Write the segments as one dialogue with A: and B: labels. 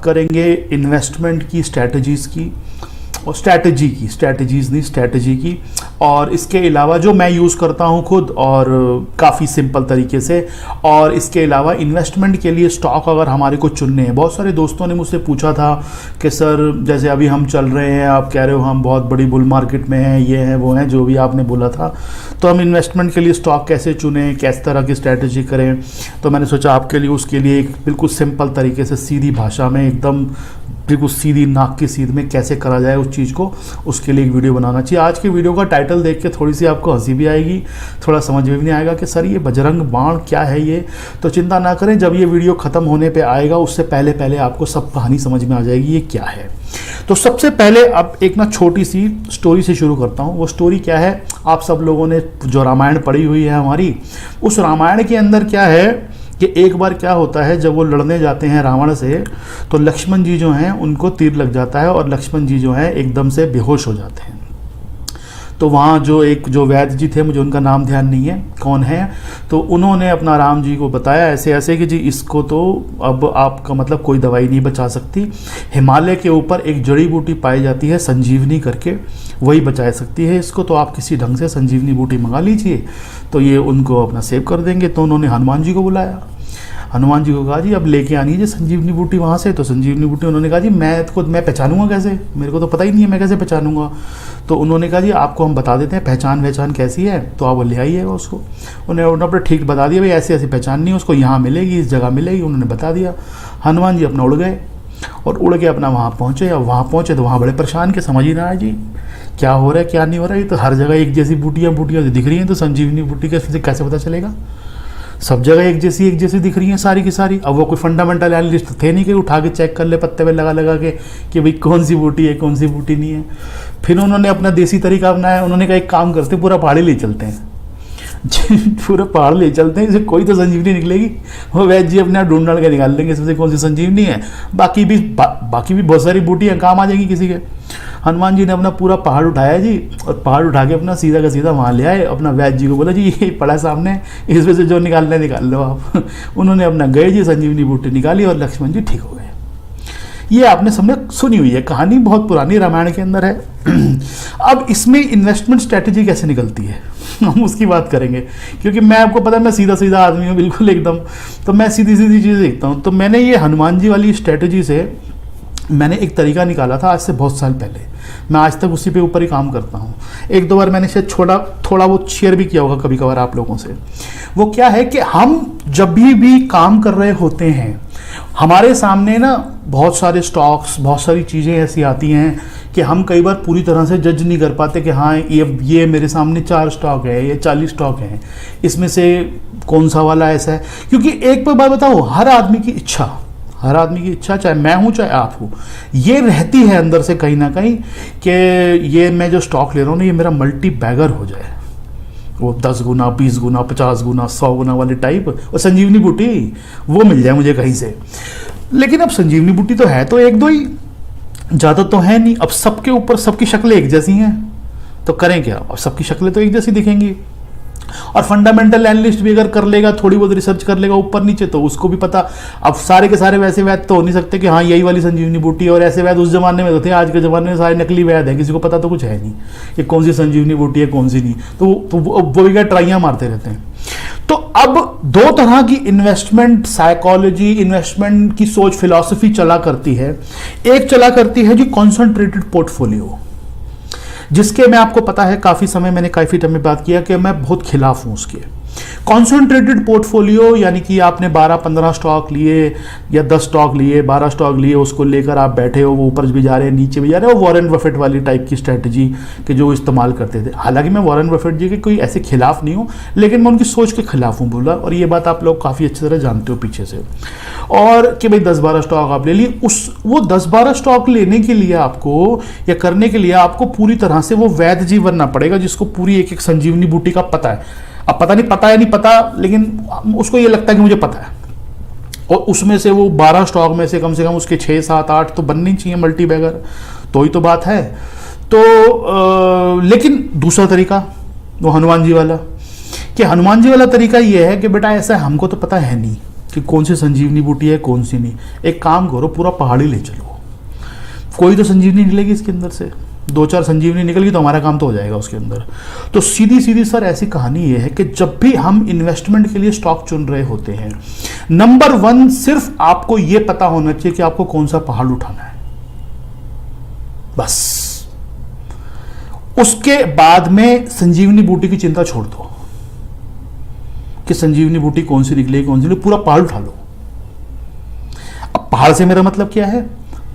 A: करेंगे इन्वेस्टमेंट की स्ट्रैटेजीज़ की, और स्ट्रैटेजी की। और इसके अलावा जो मैं यूज़ करता हूँ खुद, और काफ़ी सिंपल तरीके से। और इसके अलावा इन्वेस्टमेंट के लिए स्टॉक अगर हमारे को चुनने हैं, बहुत सारे दोस्तों ने मुझसे पूछा था कि सर जैसे अभी हम चल रहे हैं, आप कह रहे हो हम बहुत बड़ी बुल मार्केट में हैं, ये है वो है, जो भी आपने बोला था, तो हम इन्वेस्टमेंट के लिए स्टॉक कैसे चुनें, किस तरह की स्ट्रैटेजी करें। तो मैंने सोचा आपके लिए उसके लिए एक बिल्कुल सिंपल तरीके से, सीधी भाषा में, एकदम बिल्कुल सीधी नाक की सीध में कैसे करा जाए उस चीज़ को, उसके लिए एक वीडियो बनाना चाहिए। आज की वीडियो का टाइटल देख के थोड़ी सी आपको हंसी भी आएगी, थोड़ा समझ में भी नहीं आएगा कि सर ये बजरंग बाण क्या है ये। तो चिंता ना करें, जब ये वीडियो ख़त्म होने पे आएगा उससे पहले पहले आपको सब कहानी समझ में आ जाएगी ये क्या है। तो सबसे पहले अब एक ना छोटी सी स्टोरी से शुरू करता हूँ। वो स्टोरी क्या है, आप सब लोगों ने जो रामायण पढ़ी हुई है हमारी, उस रामायण के अंदर क्या है कि एक बार क्या होता है, जब वो लड़ने जाते हैं रावण से, तो लक्ष्मण जी जो हैं उनको तीर लग जाता है और लक्ष्मण जी जो हैं एकदम से बेहोश हो जाते हैं। तो वहाँ जो वैद्य जी थे, मुझे उनका नाम ध्यान नहीं है कौन है, तो उन्होंने अपना राम जी को बताया ऐसे ऐसे कि जी इसको तो अब आपका मतलब कोई दवाई नहीं बचा सकती, हिमालय के ऊपर एक जड़ी बूटी पाई जाती है संजीवनी करके, वही बचा सकती है इसको, तो आप किसी ढंग से संजीवनी बूटी मंगा लीजिए, तो ये उनको अपना सेव कर देंगे। तो उन्होंने हनुमान जी को बुलाया, हनुमान जी को कहा जी अब लेके आनी है संजीवनी बूटी वहाँ से। तो संजीवनी बूटी उन्होंने कहा जी मैं पहचानूंगा कैसे, मेरे को तो पता ही नहीं है, मैं कैसे पहचानूंगा। तो उन्होंने कहा जी आपको हम बता देते हैं पहचान कैसी है, तो आप ले आइएगा उसको। उन्होंने अपना ठीक बता दिया, भाई ऐसी ऐसी पहचान नहीं है उसको, यहाँ मिलेगी, इस जगह मिलेगी, उन्होंने बता दिया। हनुमान जी अपना उड़ गए और उड़ के अपना वहाँ पहुँचे। अब वहाँ पहुँचे तो वहाँ बड़े परेशान के, समझ ही ना आए जी क्या हो रहा है क्या नहीं हो रहा है, ये तो हर जगह एक जैसी बूटियाँ दिख रही हैं, तो संजीवनी बूटी कैसे पता चलेगा, सब जगह एक जैसी दिख रही हैं सारी की सारी। अब वो कोई फंडामेंटल एनालिस्ट थे नहीं कि उठा के चेक कर ले पत्ते पे लगा के कि भाई कौन सी बूटी है कौन सी बूटी नहीं है। फिर उन्होंने अपना देसी तरीका अपनाया, उन्होंने कहा एक काम करते पूरा पहाड़ ले चलते हैं पूरा पहाड़ ले चलते हैं, इससे कोई तो संजीवनी निकलेगी। वो वैद्य जी अपने आप ढूंढ के निकाल लेंगे इसमें से कौन सी संजीवनी है, बाकी भी बहुत सारी बूटियाँ काम आ जाएंगी किसी के। हनुमान जी ने अपना पूरा पहाड़ उठाया जी, और पहाड़ उठा के अपना सीधा का सीधा वहाँ ले आए, अपना वैद्य जी को बोला जी ये पड़ा सामने, इसमें से जो निकालना निकाल लो आप उन्होंने अपना गए जी, संजीवनी बूटी निकाली और लक्ष्मण जी ठीक हो गए। ये आपने सबने सुनी हुई है कहानी, बहुत पुरानी रामायण के अंदर है। अब इसमें इन्वेस्टमेंट स्ट्रैटेजी कैसे निकलती है हम उसकी बात करेंगे, क्योंकि मैं आपको पता है मैं सीधा सीधा आदमी हूँ बिल्कुल एकदम, तो मैं सीधी सीधी चीज़ें देखता हूँ। तो मैंने ये हनुमान जी वाली स्ट्रैटेजी से मैंने एक तरीका निकाला था आज से बहुत साल पहले, मैं आज तक उसी पे ऊपर ही काम करता हूँ। एक दो बार मैंने शायद थोड़ा बहुत शेयर भी किया होगा कभी कभार आप लोगों से। वो क्या है कि हम जब भी काम कर रहे होते हैं, हमारे सामने ना बहुत सारे स्टॉक्स, बहुत सारी चीज़ें ऐसी आती हैं कि हम कई बार पूरी तरह से जज नहीं कर पाते कि हाँ ये मेरे सामने 4 स्टॉक है, ये 40 स्टॉक हैं, इसमें से कौन सा वाला ऐसा है। क्योंकि एक बात बताओ, हर आदमी की इच्छा, चाहे मैं हूँ चाहे आप हो, ये रहती है अंदर से कहीं ना कहीं कि ये मैं जो स्टॉक ले रहा हूँ ना, ये मेरा मल्टी बैगर हो जाए, वो 10 गुना 20 गुना 50 गुना 100 गुना वाले टाइप, और संजीवनी बूटी वो मिल जाए मुझे कहीं से। लेकिन अब संजीवनी बूटी तो है तो एक दो ही, ज़्यादा तो है नहीं। अब सबके ऊपर सबकी शक्लें एक जैसी हैं, तो करें क्या, अब सबकी शक्लें तो एक जैसी दिखेंगी। और फंडामेंटल एनालिस्ट भी अगर कर लेगा, थोड़ी बहुत रिसर्च कर लेगा ऊपर नीचे, तो उसको भी पता। अब सारे के सारे वैसे वैद तो हो नहीं सकते कि हाँ यही वाली संजीवनी बूटी, और ऐसे वैद उस जमाने में तो थे, आज के ज़माने में सारे नकली वैद हैं, किसी को पता तो कुछ है नहीं कि कौन सी संजीवनी बूटी है कौन सी नहीं, तो वो भी क्या ट्राइयाँ मारते रहते हैं। तो अब 2 तरह की इन्वेस्टमेंट साइकोलॉजी, इन्वेस्टमेंट की सोच, फिलॉसफी चला करती है। एक चला करती है जी कॉन्सेंट्रेटेड पोर्टफोलियो, जिसके मैं आपको पता है काफ़ी समय मैंने काफ़ी टाइम में बात किया कि मैं बहुत खिलाफ हूँ उसके। कॉन्सेंट्रेटेड पोर्टफोलियो यानी कि आपने 12-15 स्टॉक लिए या 10 स्टॉक लिए, 12 स्टॉक लिए, उसको लेकर आप बैठे हो, वो ऊपर भी जा रहे हैं नीचे भी जा रहे हैं, वो वॉरेन बफेट वाली टाइप की स्ट्रैटेजी के जो इस्तेमाल करते थे। हालांकि मैं वॉरेन बफेट जी के कोई ऐसे खिलाफ नहीं हूँ, लेकिन मैं उनकी सोच के खिलाफ हूँ बोला, और ये बात आप लोग काफ़ी अच्छी तरह जानते हो पीछे से। और कि भाई 10-12 स्टॉक आप ले लिए, वो 10-12 स्टॉक लेने के लिए आपको या करने के लिए आपको पूरी तरह से वो वैद्य जी बनना पड़ेगा, जिसको पूरी एक संजीवनी बूटी का पता है। अब पता नहीं पता, लेकिन उसको ये लगता है कि मुझे पता है, और उसमें से वो 12 स्टॉक में से कम उसके 6, 7, 8 तो बननी चाहिए मल्टी बैगर, तो ही तो बात है। तो लेकिन दूसरा तरीका वो हनुमान जी वाला, कि हनुमान जी वाला तरीका ये है कि बेटा ऐसा हमको तो पता है नहीं, कि कौन सी संजीवनी बूटी है कौन सी नहीं। एक काम करो, पूरा पहाड़ी ले चलो, कोई तो संजीवनी निकलेगी इसके अंदर से, 2-4 संजीवनी निकल गई तो हमारा काम तो हो जाएगा उसके अंदर। तो सीधी सीधी सर ऐसी कहानी ये है कि जब भी हम इन्वेस्टमेंट के लिए स्टॉक चुन रहे होते हैं, नंबर 1 सिर्फ आपको ये पता होना चाहिए कि आपको कौन सा पहाड़ उठाना है, बस। उसके बाद में संजीवनी बूटी की चिंता छोड़ दो कि संजीवनी बूटी कौन सी निकलेगी कौन सी नहीं, पूरा पहाड़ उठा लो। अब पहाड़ से मेरा मतलब क्या है?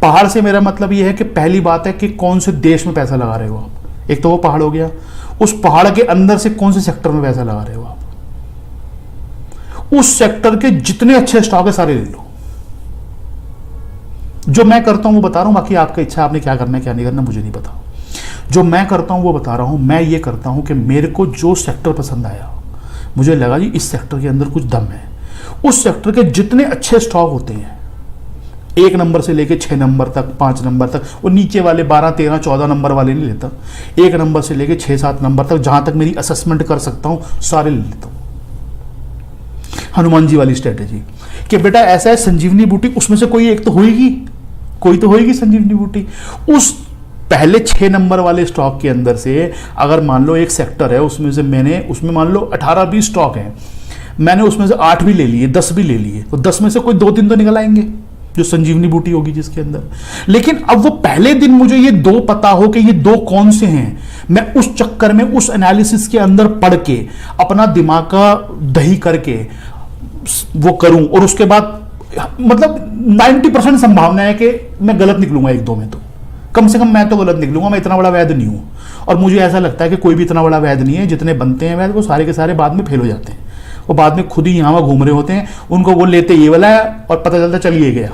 A: पहाड़ से मेरा मतलब यह है कि पहली बात है कि कौन से देश में पैसा लगा रहे हो आप, एक तो वो पहाड़ हो गया। उस पहाड़ के अंदर से कौन से सेक्टर में पैसा लगा रहे हो आप, उस सेक्टर के जितने अच्छे स्टॉक है सारे ले लो। जो मैं करता हूं वो बता रहा हूं, बाकी आपका इच्छा, आपने क्या करना है क्या नहीं करना मुझे नहीं पता। जो मैं करता हूं वो बता रहा हूं। मैं ये करता हूं कि मेरे को जो सेक्टर पसंद आया, मुझे लगा जी इस सेक्टर के अंदर कुछ दम है, उस सेक्टर के जितने अच्छे स्टॉक होते हैं, 1 नंबर से लेके 6 नंबर तक, 5 नंबर तक, वो नीचे वाले 12, 13, 14 नंबर वाले नहीं लेता, 1 नंबर से लेके 6, 7 नंबर तक, जहां तक मेरी असेसमेंट कर सकता हूं सारे ले लेता हूं। हनुमान जी वाली स्ट्रेटेजी कि बेटा ऐसा है, संजीवनी बूटी उसमें से कोई एक तो होगी, कोई तो होगी संजीवनी बूटी। उस पहले 6 नंबर वाले स्टॉक के अंदर से अगर मान लो एक सेक्टर है, उसमें से मैंने, उसमें मान लो 18-20 स्टॉक हैं, मैंने उसमें से 8 भी ले लिए, 10 भी ले लिए, तो 10 में से कोई 2-3 तो निकल आएंगे जो संजीवनी बूटी होगी जिसके अंदर। लेकिन अब वो पहले दिन मुझे ये 2 पता हो कि ये 2 कौन से हैं, मैं उस चक्कर में, उस एनालिसिस के अंदर पढ़ के अपना दिमाग का दही करके वो करूं, और उसके बाद मतलब 90% संभावना है कि मैं गलत निकलूंगा 1-2 में, तो कम से कम मैं तो गलत निकलूंगा। मैं इतना बड़ा वैद नहीं हूं, और मुझे ऐसा लगता है कि कोई भी इतना बड़ा वैद नहीं है। जितने बनते हैं वैद वो सारे के सारे बाद में फेल हो जाते हैं, वो बाद में खुद ही यहाँ वहाँ घूम रहे होते हैं, उनको वो लेते ये वाला है और पता चलता चल ये गया।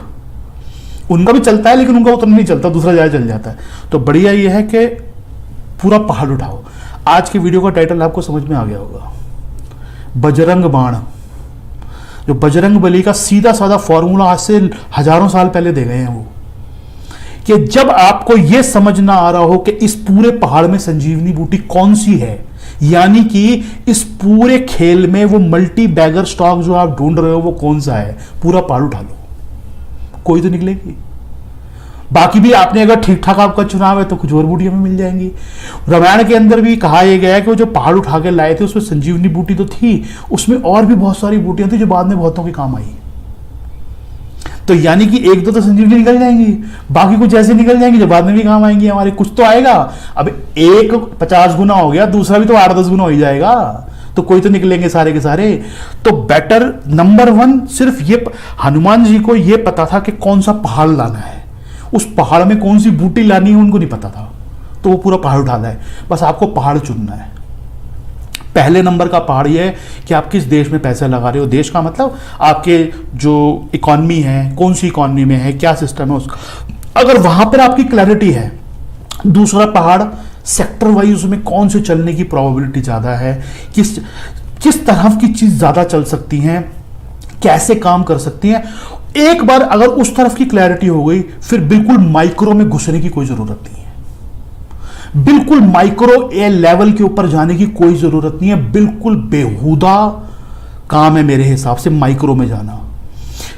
A: उनका भी चलता है लेकिन उनका उतना नहीं चलता, दूसरा ज़्यादा चल जाता है। तो बढ़िया ये है कि पूरा पहाड़ उठाओ। आज की वीडियो का टाइटल आपको समझ में आ गया होगा, बजरंग बाण। जो बजरंग बली का सीधा साधा फॉर्मूला आज से हजारों साल पहले दे गए हैं वो, कि जब आपको यह समझ ना आ रहा हो कि इस पूरे पहाड़ में संजीवनी बूटी कौन सी है, यानी कि इस पूरे खेल में वो मल्टी बैगर स्टॉक जो आप ढूंढ रहे हो वो कौन सा है, पूरा पहाड़ उठा लो, कोई तो निकलेगी। बाकी भी आपने अगर ठीक ठाक आपका चुनाव है तो कुछ और बूटियां में मिल जाएंगी। रामायण के अंदर भी कहा यह गया है कि वो जो पहाड़ उठा के लाए थे उसमें संजीवनी बूटी तो थी, उसमें और भी बहुत सारी बूटियां थी जो बाद में बहुतों के काम आई। तो यानी कि 1-2 तो संजीवनी निकल जाएंगी, बाकी कुछ ऐसे निकल जाएंगी जो बाद में भी काम आएंगी हमारे, कुछ तो आएगा। अब एक 50 गुना हो गया, दूसरा भी तो 8-10 गुना हो ही जाएगा, तो कोई तो निकलेंगे सारे के सारे। तो बेटर नंबर 1 सिर्फ ये, हनुमान जी को ये पता था कि कौन सा पहाड़ लाना है, उस पहाड़ में कौन सी बूटी लानी है उनको नहीं पता था, तो वो पूरा पहाड़ उठाना है। बस आपको पहाड़ चुनना है। पहले नंबर का पहाड़ ये है कि आप किस देश में पैसा लगा रहे हो। देश का मतलब आपके जो इकॉनमी है, कौन सी इकॉनमी में है, क्या सिस्टम है उसका, अगर वहां पर आपकी क्लैरिटी है। दूसरा पहाड़ सेक्टर वाइज, उसमें कौन से चलने की प्रोबेबिलिटी ज़्यादा है, किस तरफ की चीज़ ज़्यादा चल सकती हैं, कैसे काम कर सकती हैं। एक बार अगर उस तरफ की क्लैरिटी हो गई, फिर बिल्कुल माइक्रो में घुसने की कोई ज़रूरत नहीं है, बिल्कुल माइक्रो ए लेवल के ऊपर जाने की कोई ज़रूरत नहीं है। बिल्कुल बेहुदा काम है मेरे हिसाब से माइक्रो में जाना।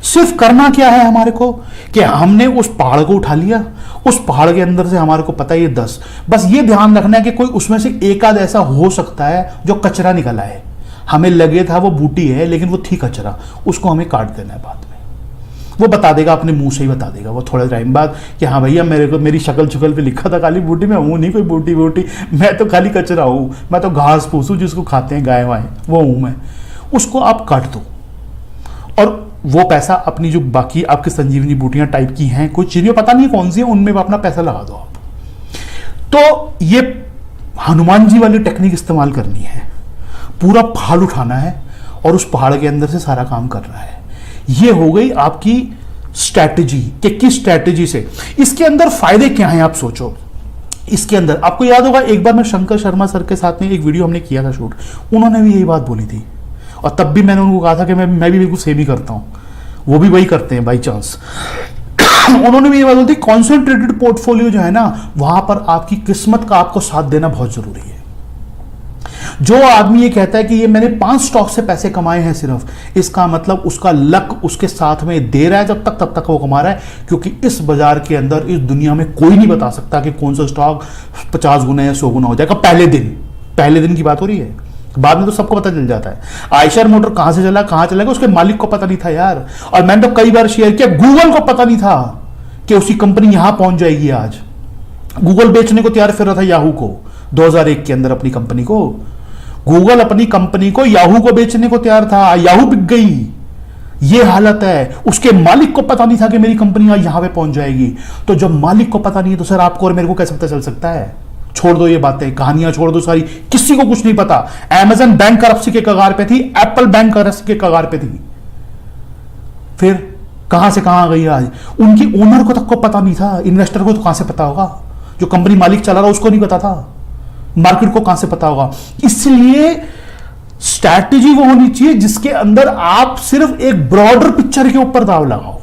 A: सिर्फ करना क्या है हमारे को कि हमने उस पहाड़ को उठा लिया, उस पहाड़ के अंदर से हमारे को पता है ये 10, बस ये ध्यान रखना है कि कोई उसमें से एक आध ऐसा हो सकता है जो कचरा निकल आए, हमें लगे था वो बूटी है लेकिन वो थी कचरा, उसको हमें काट देना है। बाद में वो बता देगा, अपने मुंह से ही बता देगा वो थोड़े टाइम बाद कि हाँ भैया मेरे को मेरी शक्ल चुकल पे लिखा था खाली बूटी, मैं हूँ नहीं कोई बूटी वूटी, मैं तो खाली कचरा हूँ, मैं तो घास फूस हूँ जिसको खाते हैं गाय वाय, वो हूँ मैं। उसको आप काट दो और वो पैसा अपनी जो बाकी आपकी संजीवनी बूटियां टाइप की हैं, कुछ चीजें पता नहीं कौन सी है, उनमें अपना पैसा लगा दो आप। तो ये हनुमान जी वाली टेक्निक इस्तेमाल करनी है, पूरा पहाड़ उठाना है और उस पहाड़ के अंदर से सारा काम करना है। ये हो गई आपकी स्ट्रैटेजी कि किस स्ट्रैटेजी से, इसके अंदर फायदे क्या हैं आप सोचो। इसके अंदर आपको याद होगा एक बार मैं शंकर शर्मा सर के साथ में एक वीडियो हमने किया था शूट, उन्होंने भी यही बात बोली थी और तब भी मैंने उनको कहा था कि मैं भी बिल्कुल सेम ही करता हूं, वो भी वही करते हैं बाई चांस। उन्होंने भी ये बात बोली थी, कॉन्सेंट्रेटेड पोर्टफोलियो जो है ना, वहां पर आपकी किस्मत का आपको साथ देना बहुत जरूरी है। जो आदमी ये कहता है कि ये मैंने 5 स्टॉक से पैसे कमाए हैं सिर्फ, इसका मतलब उसका लक उसके साथ में दे रहा है जब तक, तब तक वो कमा रहा है। क्योंकि इस बाजार के अंदर, इस दुनिया में कोई नहीं बता सकता कि कौन सा स्टॉक 50 गुना या 100 गुना हो जाएगा पहले दिन की बात हो रही है। बाद में तो सबको पता चल जाता है। आयशर मोटर कहां से चला, कहां चलेगा, उसके मालिक को पता नहीं था यार। और मैंने तो कई बार शेयर किया, गूगल को पता नहीं था कि उसकी कंपनी यहां पहुंच जाएगी आज। गूगल बेचने को तैयार फिर रहा था याहू को 2001 के अंदर, अपनी कंपनी को। गूगल अपनी कंपनी को याहू को बेचने को तैयार था, याहू बिक गई। ये हालत है। उसके मालिक को पता नहीं था कि मेरी कंपनी आज यहां पे पहुंच जाएगी। तो जब मालिक को पता नहीं है तो सर आपको और मेरे को कैसे पता चल सकता है? छोड़ दो ये बातें, कहानियां छोड़ दो सारी, किसी को कुछ नहीं पता। अमेज़न बैंक करप्सी के कगार पे थी, एप्पल बैंक करप्सी के कगार पे थी, फिर कहां से कहां गई आज। उनकी ओनर को तक को पता नहीं था, इन्वेस्टर को तो कहां से पता होगा? जो कंपनी मालिक चला रहा उसको नहीं पता था, मार्केट को कहां से पता होगा? इसलिए स्ट्रैटेजी वो होनी चाहिए जिसके अंदर आप सिर्फ एक ब्रॉडर पिक्चर के ऊपर दाव लगाओ,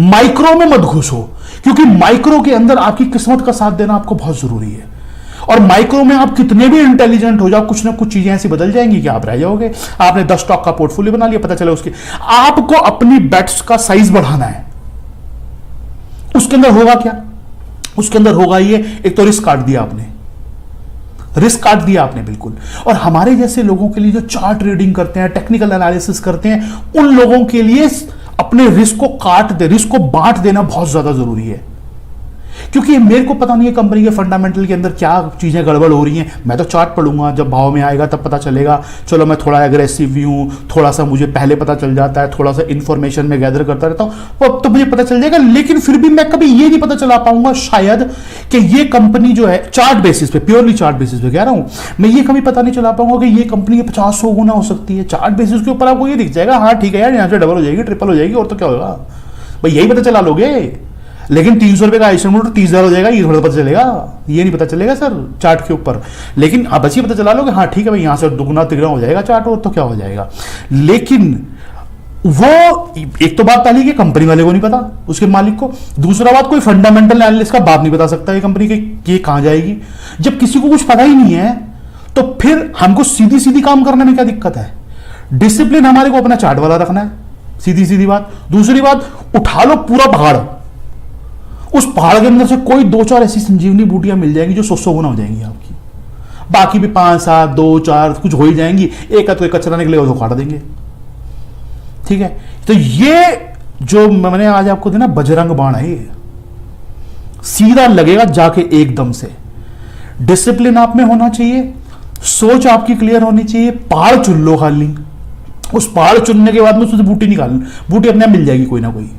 A: माइक्रो में मत घुसो। क्योंकि माइक्रो के अंदर आपकी किस्मत का साथ देना आपको बहुत जरूरी है। और माइक्रो में आप कितने भी इंटेलिजेंट हो जाओ, कुछ ना कुछ चीजें ऐसी बदल जाएंगी कि आप रह जाओगे। आपने 10 स्टॉक का पोर्टफोलियो बना लिया, पता चला उसके, आपको अपनी बेट्स का साइज बढ़ाना है। उसके अंदर होगा क्या? उसके अंदर होगा ये, एक तो रिस्क काट दिया आपने, रिस्क काट दिया आपने बिल्कुल। और हमारे जैसे लोगों के लिए जो चार्ट रीडिंग करते हैं, टेक्निकल एनालिसिस करते हैं, उन लोगों के लिए अपने रिस्क को रिस्क को बांट देना बहुत ज्यादा जरूरी है। क्योंकि मेरे को पता नहीं है कंपनी के फंडामेंटल के अंदर क्या चीजें गड़बड़ हो रही हैं। मैं तो चार्ट पढ़ूंगा, जब भाव में आएगा तब पता चलेगा। चलो मैं थोड़ा एग्रेसिव भी हूं, थोड़ा सा मुझे पहले पता चल जाता है, थोड़ा सा इंफॉर्मेशन में गैदर करता रहता हूं, वो अब तो मुझे पता चल जाएगा। लेकिन फिर भी मैं कभी ये नहीं पता चला पाऊंगा शायद कि ये कंपनी जो है, चार्ट बेसिस पे, प्योरली चार्ट बेसिस पे कह रहा हूं मैं, ये कभी पता नहीं चला पाऊंगा कि ये कंपनी 50-100 गुना हो सकती है। चार्ट बेसिस के ऊपर आपको ये दिख जाएगा, हाँ ठीक है यार, यहां से डबल हो जाएगी, ट्रिपल हो जाएगी, और तो क्या होगा भाई, यही पता चला लोगे। लेकिन 300 रुपए का आयशर मोटर 30,000 हो जाएगा, ये थोड़ा पता चलेगा? ये नहीं पता चलेगा सर चार्ट के ऊपर। लेकिन आप बस ये पता चला लोगे, हाँ ठीक है भाई, यहां से दुगना तिगुना हो जाएगा चार्ट, और तो क्या हो जाएगा। लेकिन वो एक तो बात पहले कि कंपनी वाले को नहीं पता, उसके मालिक को। दूसरा बात, कोई फंडामेंटल एनालिस्ट का बात नहीं बता सकता ये कंपनी के कहां जाएगी। जब किसी को कुछ पता ही नहीं है तो फिर हमको सीधी सीधी काम करने में क्या दिक्कत है? डिसिप्लिन हमारे को अपना चार्ट वाला रखना है, सीधी सीधी बात। दूसरी बात, उठा लो पूरा पहाड़, उस पहाड़ के अंदर से कोई 2-4 ऐसी संजीवनी बूटियां मिल जाएंगी जो 100 गुना हो जाएंगी आपकी। बाकी भी 5-7, 2-4 कुछ हो ही जाएंगी, एक तो कचरा निकलेगा उसको काट देंगे। ठीक है, तो ये जो मैंने आज आपको देना बजरंग बाण है, ये सीधा लगेगा जाके एकदम से। डिसिप्लिन आप में होना चाहिए, सोच आपकी क्लियर होनी चाहिए। पहाड़ चुन लो खाली, उस पहाड़ चुनने के बाद में उससे बूटी निकाल, बूटी अपने आप मिल जाएगी कोई ना कोई।